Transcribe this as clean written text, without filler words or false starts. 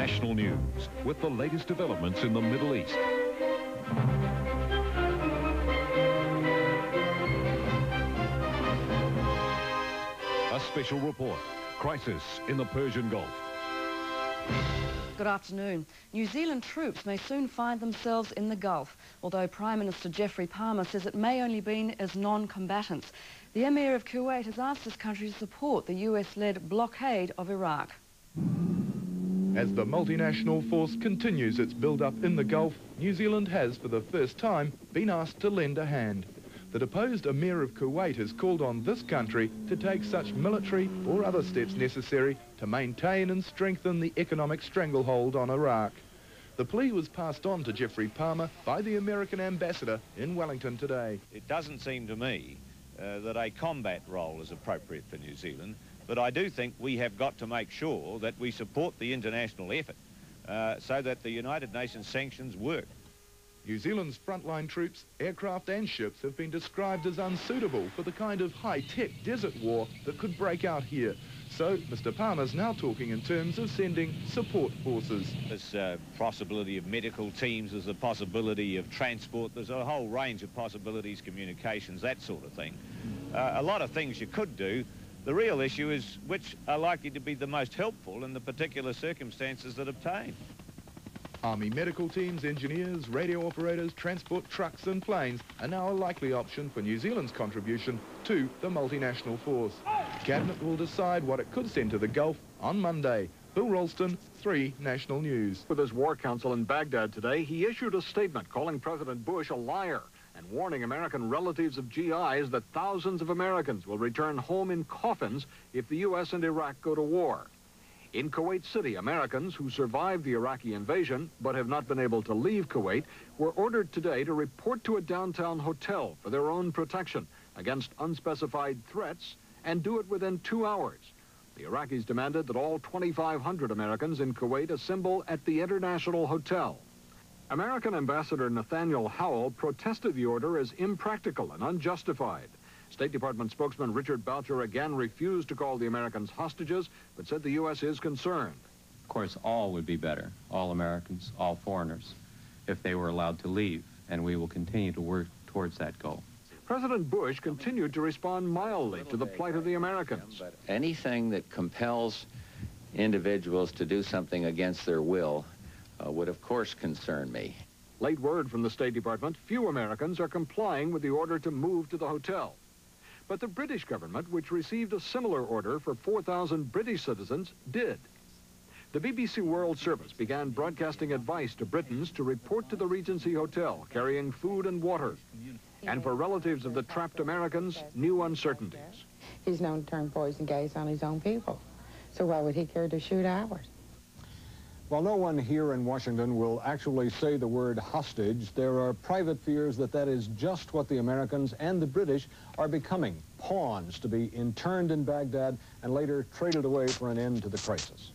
National News with the latest developments in the Middle East. A special report, crisis in the Persian Gulf. Good afternoon. New Zealand troops may soon find themselves in the Gulf, although Prime Minister Geoffrey Palmer says it may only be as non-combatants. The Emir of Kuwait has asked his country to support the US-led blockade of Iraq. As the multinational force continues its build-up in the Gulf, New Zealand has, for the first time, been asked to lend a hand. The deposed Emir of Kuwait has called on this country to take such military or other steps necessary to maintain and strengthen the economic stranglehold on Iraq. The plea was passed on to Geoffrey Palmer by the American ambassador in Wellington today. It doesn't seem to me that a combat role is appropriate for New Zealand, but I do think we have got to make sure that we support the international effort so that the United Nations sanctions work. New Zealand's frontline troops, aircraft and ships have been described as unsuitable for the kind of high-tech desert war that could break out here. So Mr. Palmer's now talking in terms of sending support forces. There's a possibility of medical teams, there's a possibility of transport, there's a whole range of possibilities, communications, that sort of thing. A lot of things you could do. The real issue is which are likely to be the most helpful in the particular circumstances that obtain. Army medical teams, engineers, radio operators, transport trucks and planes are now a likely option for New Zealand's contribution to the multinational force. Cabinet will decide what it could send to the Gulf on Monday. Bill Ralston, 3 National News. With his war council in Baghdad today, he issued a statement calling President Bush a liar and warning American relatives of GIs that thousands of Americans will return home in coffins if the U.S. and Iraq go to war. In Kuwait City, Americans who survived the Iraqi invasion but have not been able to leave Kuwait were ordered today to report to a downtown hotel for their own protection against unspecified threats and do it within 2 hours. The Iraqis demanded that all 2,500 Americans in Kuwait assemble at the International Hotel. American Ambassador Nathaniel Howell protested the order as impractical and unjustified. State Department spokesman Richard Boucher again refused to call the Americans hostages, but said the U.S. is concerned. Of course, all would be better, all Americans, all foreigners, if they were allowed to leave, and we will continue to work towards that goal. President Bush continued to respond mildly to the plight of the Americans. Anything that compels individuals to do something against their will would, of course, concern me. Late word from the State Department, few Americans are complying with the order to move to the hotel. But the British government, which received a similar order for 4,000 British citizens, did. The BBC World Service began broadcasting advice to Britons to report to the Regency Hotel, carrying food and water. And for relatives of the trapped Americans, new uncertainties. He's known to turn poison gas on his own people. So why would he care to shoot ours? While no one here in Washington will actually say the word hostage, there are private fears that that is just what the Americans and the British are becoming, pawns to be interned in Baghdad and later traded away for an end to the crisis.